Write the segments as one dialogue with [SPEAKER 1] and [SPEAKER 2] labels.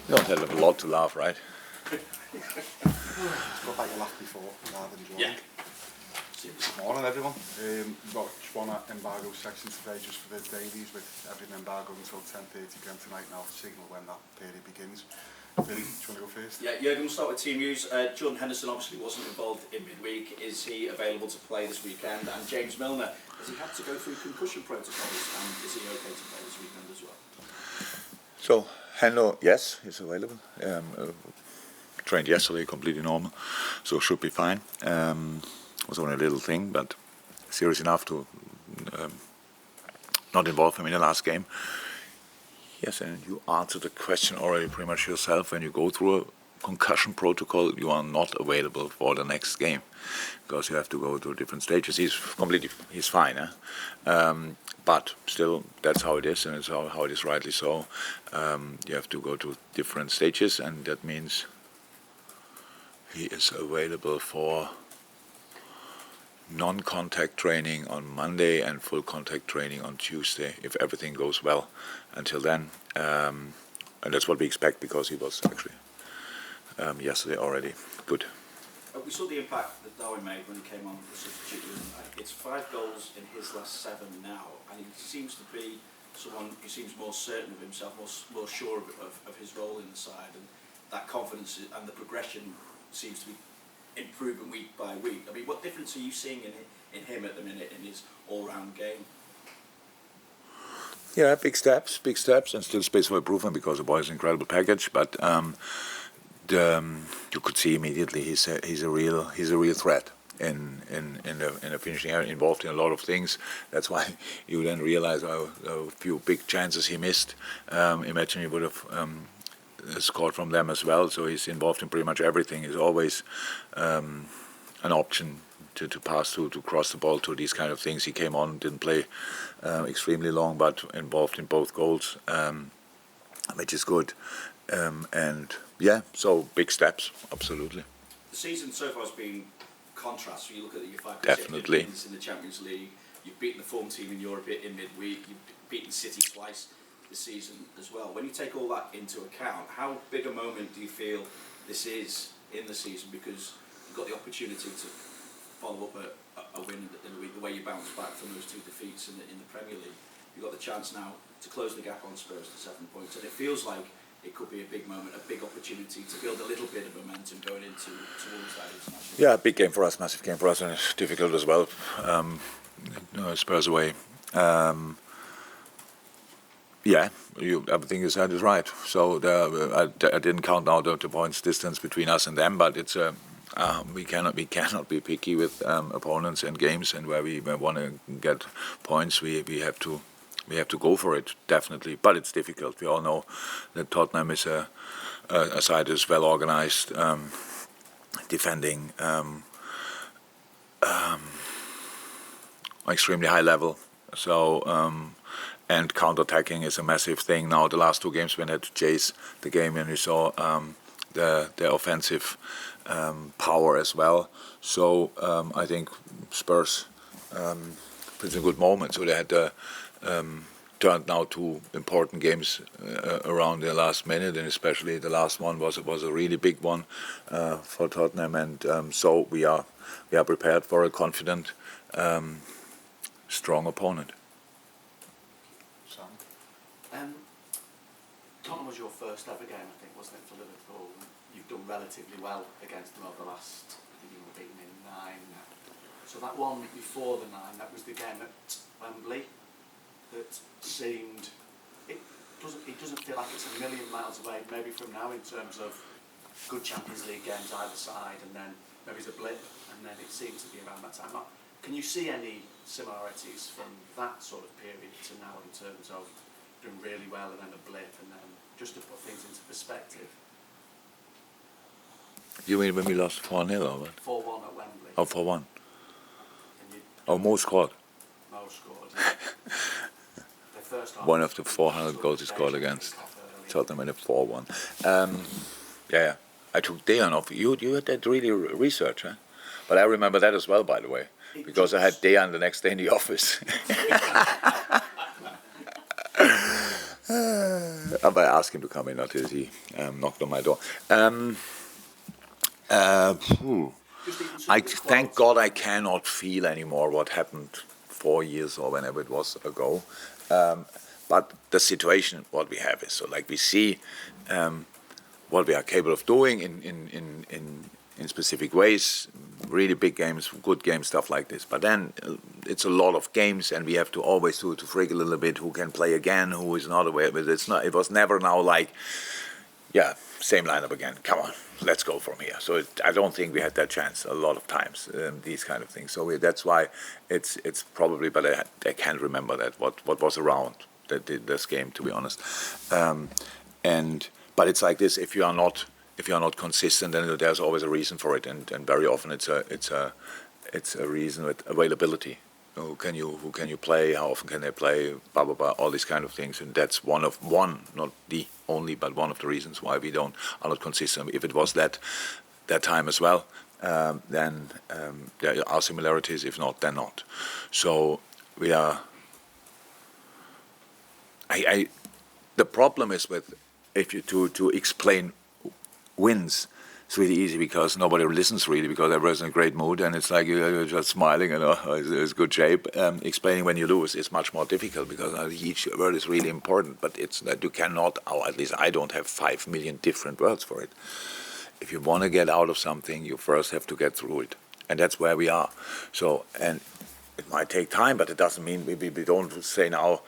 [SPEAKER 1] You don't have a lot to laugh, right?
[SPEAKER 2] Got back you laughed before, rather than joking.
[SPEAKER 3] Yeah.
[SPEAKER 2] Good morning, everyone. We've got one embargo section today just for the dailies, with everything embargoed until 10:30 p.m. tonight. Now, signal when that period begins. Billy, do you want to go first?
[SPEAKER 3] Yeah, Jurgen, we'll start with team news. Jordan Henderson obviously wasn't involved in midweek. Is he available to play this weekend? And James Milner, has he had to go through concussion protocols, and is he okay to play this weekend as well?
[SPEAKER 1] So, Hendo, yes, he's available. Trained yesterday, completely normal, so should be fine. Was only a little thing, but serious enough to not involve him in the last game. Yes, and you answered the question already pretty much yourself. When you go through a concussion protocol, you are not available for the next game because you have to go through different stages. He's fine, but still, that's how it is, and it's how it is rightly so. You have to go to different stages, and that means he is available for non-contact training on Monday and full contact training on Tuesday, if everything goes well until then. And that's what we expect, because he was actually yesterday already good.
[SPEAKER 3] We saw the impact that Darwin made when he came on the substitute. It's 5 goals in his last 7 now, and he seems to be someone who seems more certain of himself, more sure of his role in the side, and that confidence and the progression seems to be improving week by week. I mean, what difference are you seeing in him at the minute in his all-round game?
[SPEAKER 1] Yeah, big steps, and still space for improvement because the boy is an incredible package. But you could see immediately he's a real threat in the finishing area, involved in a lot of things. That's why you then realize how few big chances he missed. Imagine he would have scored from them as well. So he's involved in pretty much everything. He's always an option to pass to cross the ball to these kind of things. He came on, didn't play extremely long, but involved in both goals, which is good. And yeah, so big steps, absolutely.
[SPEAKER 3] The season so far has been contrast. You look at your 5
[SPEAKER 1] Definitely
[SPEAKER 3] wins in the Champions League. You've beaten the form team in Europe in midweek. You've beaten City twice this season as well. When you take all that into account, how big a moment do you feel this is in the season? Because you've got the opportunity to follow up a win in the week, the way you bounce back from those 2 defeats in the Premier League. You've got the chance now to close the gap on Spurs to 7 points, and it feels like it could be a big moment, a big opportunity to build a little bit of momentum going towards that international.
[SPEAKER 1] Yeah, big game for us, massive game for us, and it's difficult as well. Spurs away. Yeah, everything you said is right. So I didn't count now the points distance between us and them, but it's we cannot be picky with opponents and games, and where we want to get points, we have to go for it, definitely. But it's difficult. We all know that Tottenham is a side that is well organized, defending extremely high level. So. And counter-attacking is a massive thing. Now, the last 2 games, we had to chase the game, and we saw the offensive power as well. So I think Spurs it's a good moment. So they had turned now 2 important games around the last minute, and especially the last one was a really big one for Tottenham. And so we are prepared for a confident, strong opponent.
[SPEAKER 4] Tottenham was your first ever game, I think, wasn't it, for Liverpool? You've done relatively well against them over the last, I think you were beaten in 9 now. So that one before the 9, that was the game at Wembley that seemed, it doesn't feel like it's a million miles away maybe from now in terms of good Champions League games either side, and then maybe it's a blip, and then it seems to be around that time. Can you see any similarities from that sort of period to now in terms of doing really well and then a blip, and then just to put things into perspective?
[SPEAKER 1] You mean when we lost 4-0 or what?
[SPEAKER 4] 4-1 at Wembley.
[SPEAKER 1] Oh, 4-1. Mo scored.
[SPEAKER 4] Mo scored. The first half.
[SPEAKER 1] One of the 400 goals he scored against Tottenham in a 4-1. Yeah, I took Dejan off. You had that really research, huh? But I remember that as well, by the way, because I had Dejan the next day in the office. But I asked him to come in until he knocked on my door. Thank God I cannot feel anymore what happened 4 years or whenever it was ago. But the situation, what we have is, so like we see what we are capable of doing in specific ways, really big games, good games, stuff like this. But then it's a lot of games, and we have to always to frig a little bit who can play again, who is not aware. But it was never now like, yeah, same lineup again. Come on, let's go from here. So I don't think we had that chance a lot of times. These kind of things. So that's why it's probably. But I can't remember that what was around this game, to be honest. But it's like this: if you are not consistent, then there's always a reason for it, and very often it's a reason with availability. Who can you play? How often can they play? Blah blah blah. All these kind of things, and that's one, not the only, but one of the reasons why we are not consistent. If it was that time as well, then there are similarities. If not, then not. So we are. The problem is with if you to explain wins, it's really easy because nobody listens really, because everyone's in a great mood and it's like you're just smiling and it's good shape. Explaining when you lose is much more difficult because each word is really important, but it's that you cannot, or at least I don't have 5 million different words for it. If you want to get out of something, you first have to get through it, and that's where we are. So, and it might take time, but it doesn't mean we don't say now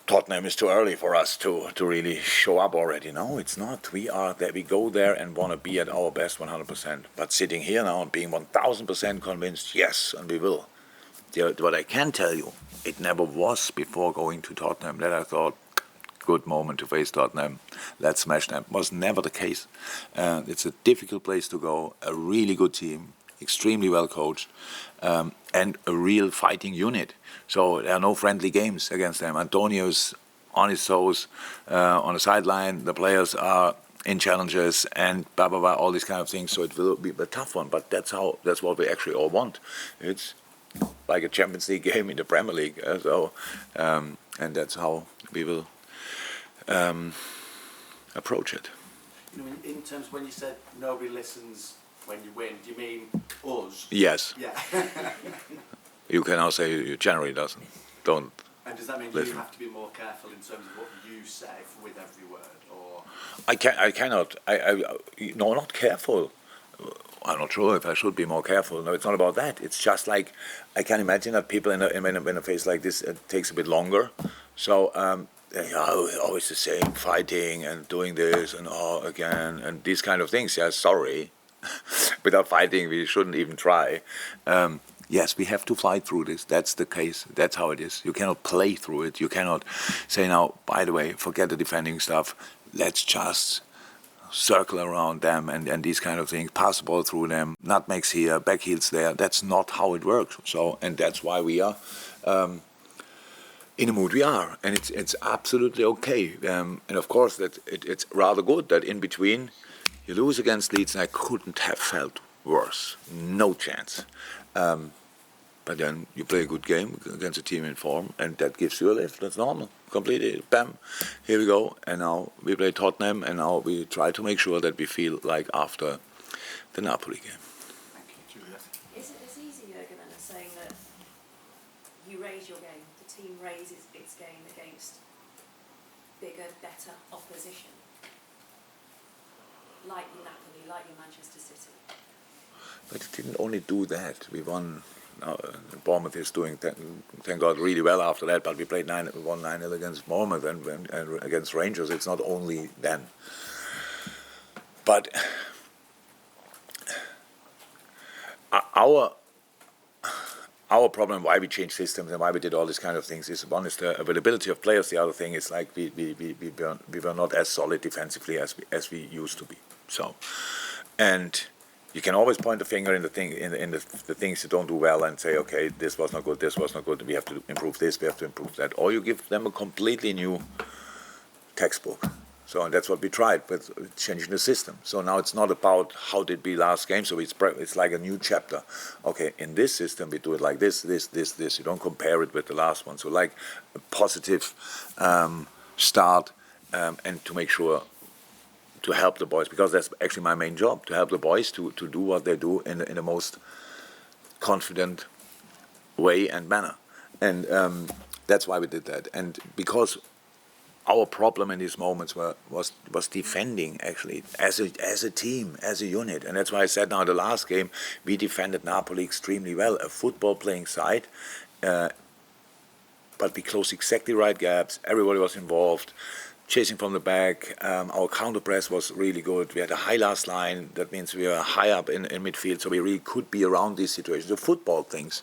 [SPEAKER 1] Tottenham is too early for us to really show up already. No, it's not. We are there. We go there and want to be at our best 100%. But sitting here now and being 1,000% convinced, yes, and we will. What I can tell you, it never was before going to Tottenham that I thought, good moment to face Tottenham, let's smash them. It was never the case. It's a difficult place to go, a really good team, extremely well coached, and a real fighting unit. So there are no friendly games against them. Antonio's on his toes, on the sideline. The players are in challenges and blah blah blah, all these kind of things. So it will be a tough one. But that's what we actually all want. It's like a Champions League game in the Premier League. And that's how we will approach it.
[SPEAKER 4] You know, in terms when you said nobody listens when you win, do you mean us?
[SPEAKER 1] Yes.
[SPEAKER 4] Yeah.
[SPEAKER 1] You can now say you generally don't.
[SPEAKER 4] And does that mean
[SPEAKER 1] listen.
[SPEAKER 4] you have to be more careful in terms of what you say with every word, or?
[SPEAKER 1] I cannot. No, not careful. I'm not sure if I should be more careful. No, it's not about that. It's just like I can imagine that people in a phase like this, it takes a bit longer. So always the same, fighting and doing this and again and these kind of things. Yeah, sorry. Without fighting, we shouldn't even try. Yes, we have to fight through this. That's the case. That's how it is. You cannot play through it. You cannot say now, by the way, forget the defending stuff. Let's just circle around them and these kind of things. Pass the ball through them. Nutmegs here, back heels there. That's not how it works. So, and that's why we are in the mood we are. And it's absolutely okay. And of course, that it's rather good that in between you lose against Leeds, and I couldn't have felt worse. No chance. But then you play a good game against a team in form, and that gives you a lift. That's normal. Completely. Bam. Here we go. And now we play Tottenham, and now we try to make sure that we feel like after the Napoli game.
[SPEAKER 4] Thank you, Juliet.
[SPEAKER 5] Is it as easy, Jurgen, then, as saying that you raise your game, the team raises its game against bigger, better opposition? Like your Napoli, like your Manchester City?
[SPEAKER 1] But it didn't only do that. We won. Bournemouth is doing, thank God, really well after that. But we played 9-0 against Bournemouth and against Rangers. It's not only then. But our problem, why we changed systems and why we did all these kind of things, is one is the availability of players. The other thing is like we were not as solid defensively as we used to be. So, and you can always point the finger in the things you don't do well and say, okay, this was not good, we have to improve this, we have to improve that. Or you give them a completely new textbook. So and that's what we tried with changing the system. So now it's not about how did we last game, so it's like a new chapter. Okay, in this system we do it like this. You don't compare it with the last one. So like a positive start and to make sure to help the boys, because that's actually my main job, to help the boys to do what they do in the most confident way and manner. And that's why we did that. And because our problem in these moments was defending, actually, as a team, as a unit. And that's why I said now in the last game, we defended Napoli extremely well, a football-playing side, but we closed exactly right gaps, everybody was involved, chasing from the back, our counter press was really good, we had a high last line, that means we were high up in midfield, so we really could be around these situations, the football things.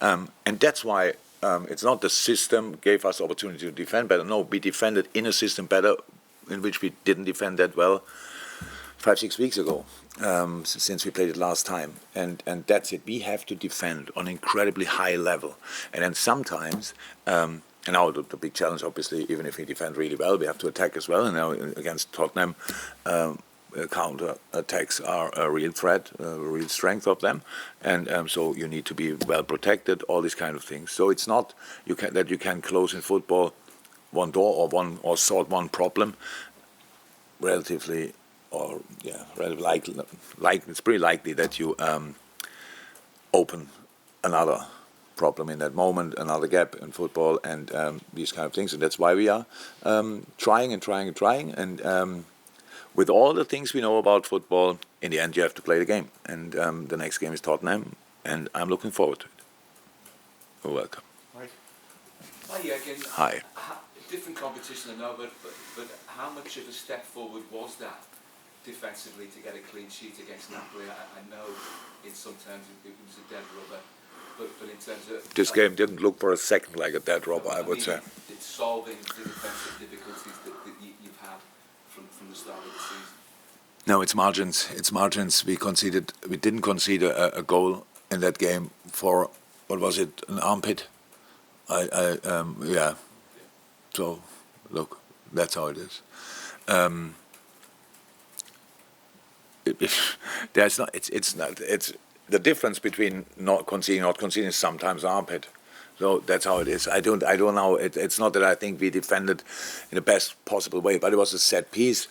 [SPEAKER 1] And that's why it's not the system gave us opportunity to defend better. No, we defended in a system better in which we didn't defend that well 5-6 weeks ago, since we played it last time. And that's it. We have to defend on an incredibly high level. And then sometimes, and now the big challenge, obviously, even if we defend really well, we have to attack as well. And now against Tottenham, counter attacks are a real threat, a real strength of them, and so you need to be well protected. All these kind of things. So it's not that you can close in football one door or solve one problem relatively, or relatively it's pretty likely that you open another problem in that moment, another gap in football, and these kind of things. And that's why we are trying, and with all the things we know about football, in the end you have to play the game. And the next game is Tottenham, and I'm looking forward to it. You're welcome.
[SPEAKER 6] Hi, Jurgen.
[SPEAKER 1] Hi.
[SPEAKER 6] Different competition, I know, but how much of a step forward was that defensively to get a clean sheet against Napoli? I know in some terms it was a dead rubber, but in terms of...
[SPEAKER 1] This game didn't look for a second like a dead rubber, I would say.
[SPEAKER 6] It's solving the defensive difficulties that you've had from the start of the season.
[SPEAKER 1] No, it's margins. It's margins. We didn't concede a goal in that game for, what was it, an armpit? Yeah. So, look, that's how it is. It's the difference between not conceding is sometimes armpit. So that's how it is. I don't know. It's not that I think we defended in the best possible way, but it was a set piece.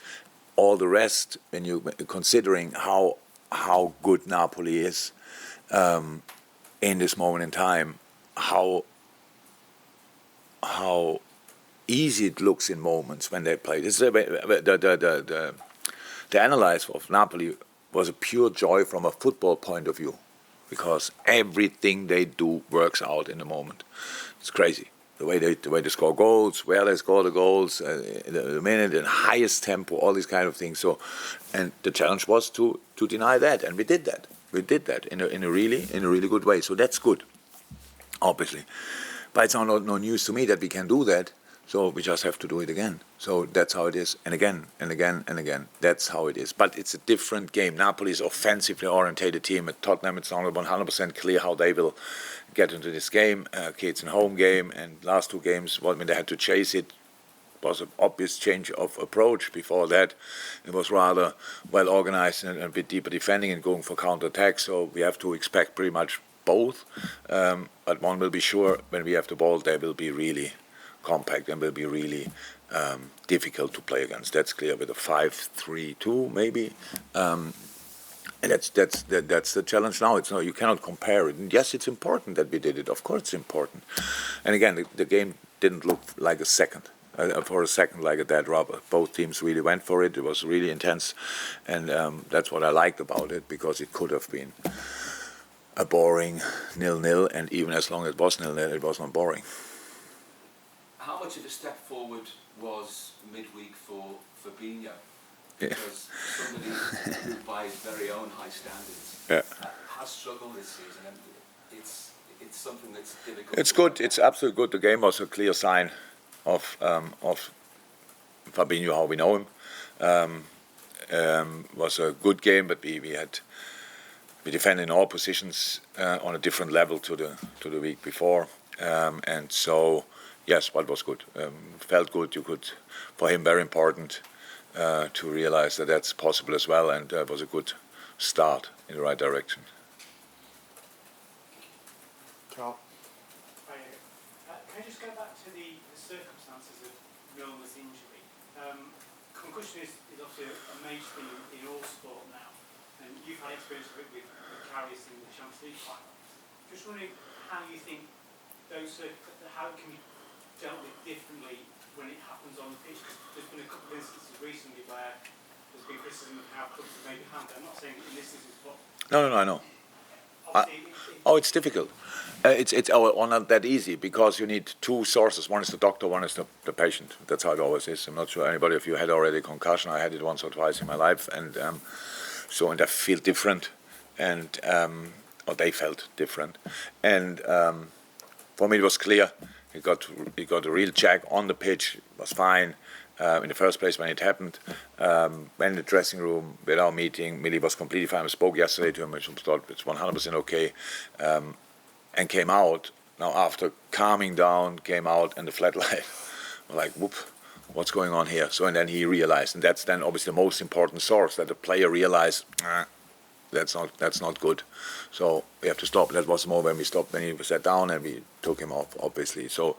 [SPEAKER 1] All the rest, when you considering how good Napoli is in this moment in time, how easy it looks in moments when they play. This is the analysis of Napoli was a pure joy from a football point of view, because everything they do works out in the moment. It's crazy the way they score goals, where they score the goals, the minute and highest tempo, all these kind of things. So, and the challenge was to deny that, and we did that. We did that in a really good way. So that's good, obviously. But it's no news to me that we can do that. So we just have to do it again. So that's how it is, and again and again and again. That's how it is. But it's a different game. Napoli is offensively orientated team. At Tottenham, it's not 100% clear how they will get into this game. It's a home game, and last two games, when they had to chase it, was an obvious change of approach. Before that, it was rather well organized and a bit deeper defending and going for counter-attack. So we have to expect pretty much both. But one will be sure, when we have the ball, they will be really compact and will be really difficult to play against. That's clear, with a 5-3-2 maybe. And that's the challenge now. It's no, you cannot compare it. And yes, it's important that we did it. Of course, it's important. And again, the game didn't look like for a second like a dead rubber. Both teams really went for it. It was really intense, and that's what I liked about it, because it could have been a boring 0-0, and even as long as it was 0-0, it was not boring.
[SPEAKER 6] How much of a step forward was midweek for Fabinho? Because somebody who, by his very own high standards, has struggled this season, and it's something that's difficult.
[SPEAKER 1] It's good. It's absolutely good. The game was a clear sign of Fabinho, how we know him. Was a good game, but we defended in all positions on a different level to the week before, and so. Yes, but it was good. Felt good. For him, very important to realize that that's possible as well, and it was a good start in the right direction.
[SPEAKER 2] Carl?
[SPEAKER 7] Can I just go back to the circumstances of Roma in concussion is obviously a major thing in all sport now, and you've had experience with Enquiries in the Champions League final. Just wondering how you think how it can be dealt with differently when it happens on the pitch. There's been a couple of instances recently where there's been criticism of how clubs have maybe handled it. I'm not saying in this instance, but
[SPEAKER 1] No, I know. It's difficult. It's not that easy because you need two sources. One is the doctor, one is the patient. That's how it always is. I'm not sure anybody of you had already concussion. I had it once or twice in my life, and I feel different, and or they felt different, and for me it was clear. He got a real check on the pitch. It was fine. In the first place when it happened, went in the dressing room with our meeting. Millie was completely fine. I spoke yesterday to him, which thought it's 100% okay, and came out. Now after calming down, came out and the flat light. We're like, whoop, what's going on here? So and then he realized, and that's then obviously the most important source, that the player realized, that's not good. So we have to stop. That was the moment when we stopped, when he sat down, and we took him off, obviously. So.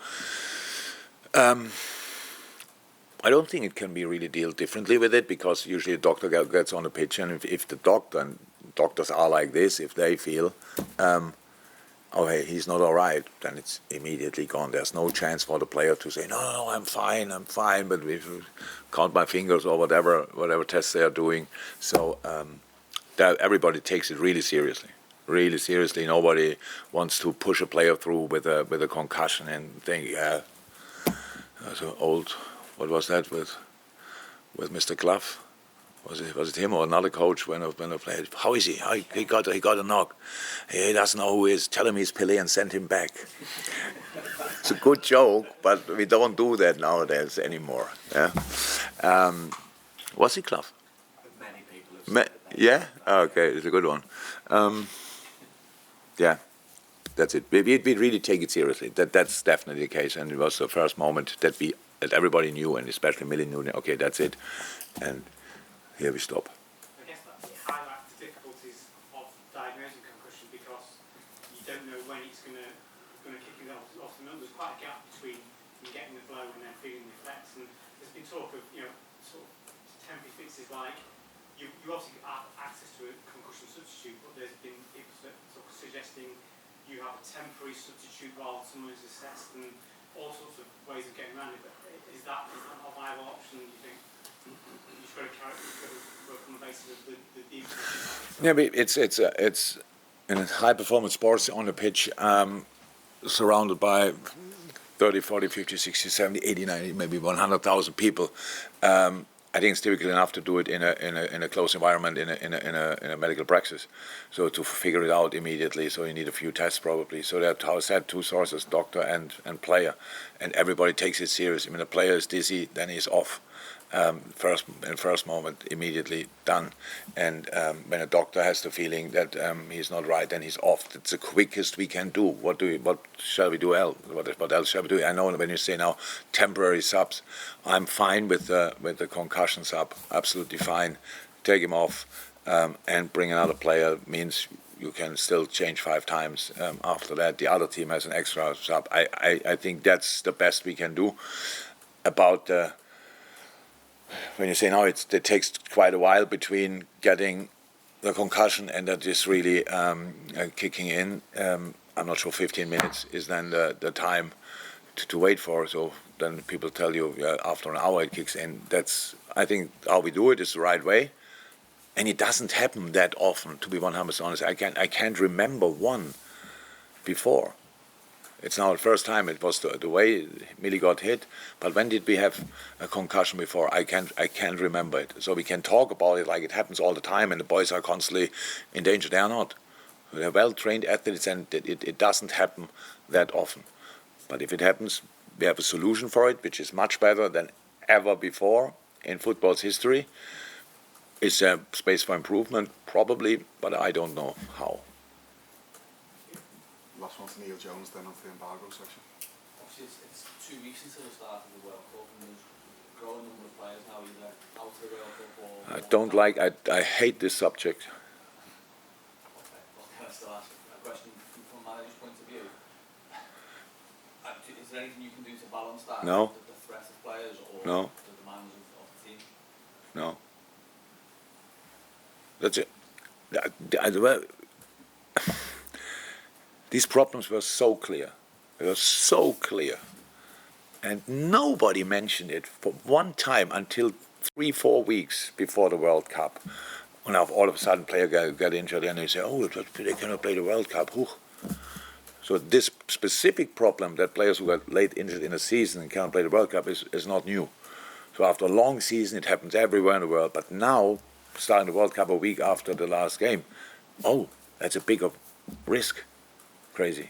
[SPEAKER 1] I don't think it can be really dealt differently with it, because usually the doctor gets on the pitch, and if the doctor, and doctors are like this, if they feel, hey, he's not all right, then it's immediately gone. There's no chance for the player to say, no, I'm fine, but if you count my fingers or whatever tests they are doing. So everybody takes it really seriously. Really seriously. Nobody wants to push a player through with a concussion and think, yeah, that's an old. What was that with Mr. Klopp? Was it him or another coach when I played? How is he? He got a knock. He doesn't know who he is. Tell him he's Pelé and send him back. It's a good joke, but we don't do that nowadays anymore. Yeah. Was he Klopp?
[SPEAKER 4] Many people have said that.
[SPEAKER 1] Yeah. Okay, it's a good one. Yeah. That's it. We really take it seriously. That's definitely the case, and it was the first moment that everybody knew, and especially Millie knew. Okay, that's it, and here we stop.
[SPEAKER 7] I guess that highlights the difficulties of diagnosing concussion, because you don't know when it's going to kick in off. Often there's quite a gap between you getting the blow and then feeling the effects. And there's been talk of sort of temporary fixes, like you obviously have access to a concussion substitute, but there's been people sort of suggesting you have a temporary substitute while someone is assessed, and all sorts of ways of getting around it. But is that not a viable option, do you think? You've got to work on the basis of the deep.
[SPEAKER 1] Yeah, but it's in high performance sports on the pitch, surrounded by 30, 40, 50, 60, 70, 80, 90, maybe 100,000 people. I think it's typically enough to do it in a close environment, in a medical practice. So to figure it out immediately, so you need a few tests probably. So that, how I said, two sources, doctor and player, and everybody takes it seriously. When the player is dizzy, then he's off. First moment, immediately done. And when a doctor has the feeling that he's not right, then he's off. It's the quickest we can do. What shall we do else? What else shall we do? I know when you say now temporary subs, I'm fine with the concussion sub, absolutely fine. Take him off and bring another player means you can still change 5 times after that. The other team has an extra sub. I think that's the best we can do. About when you say now, it takes quite a while between getting the concussion and that is really kicking in. I'm not sure 15 minutes is then the time to wait for. So then people tell you after an hour it kicks in. That's, I think, how we do it is the right way. And it doesn't happen that often, to be 100% honest. I can't remember one before. It's now the first time. It was the way Millie got hit. But when did we have a concussion before? I can't remember it. So we can talk about it like it happens all the time, and the boys are constantly in danger. They are not. They're well-trained athletes, and it doesn't happen that often. But if it happens, we have a solution for it, which is much better than ever before in football's history. Is there space for improvement? Probably, but I don't know how.
[SPEAKER 2] Last one to Neil Jones, then on to the embargo section.
[SPEAKER 6] Obviously, it's 2 weeks until the start of the World Cup, and there's a growing number of players now either out of the World Cup or...
[SPEAKER 1] I don't like, I hate this subject.
[SPEAKER 6] Okay, well, can I still ask a question from a manager's point of view? Is there anything you can do to balance that?
[SPEAKER 1] No.
[SPEAKER 6] The threat of players or
[SPEAKER 1] No.
[SPEAKER 6] the demands of the team?
[SPEAKER 1] No. That's it. These problems were so clear. They were so clear. And nobody mentioned it for one time until 3-4 weeks before the World Cup. When all of a sudden player got injured and they say, oh, they cannot play the World Cup. Whew. So this specific problem that players who got late injured in a season and cannot play the World Cup is not new. So after a long season, it happens everywhere in the world. But now, starting the World Cup a week after the last game, oh, that's a bigger risk. Crazy.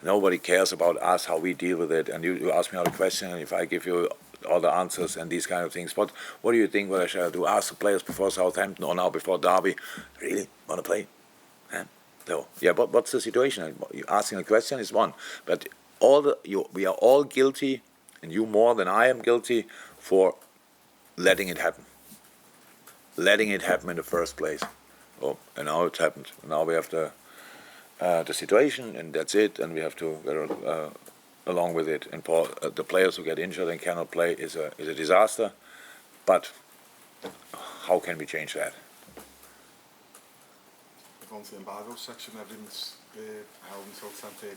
[SPEAKER 1] Nobody cares about us, how we deal with it. And you ask me all the question, and if I give you all the answers and these kind of things, what do you think what I shall do? Ask the players before Southampton or now before Derby, really want to play? So, yeah, but what's the situation? Asking a question is one, but we are all guilty, and you more than I am guilty, for letting it happen. Letting it happen in the first place. Oh, and now it happened. Now we have the situation, and that's it, and we have to go along with it. And for the players who get injured and cannot play is a disaster, but how can we change that?
[SPEAKER 2] On to the embargo section, everything's held until 10:30.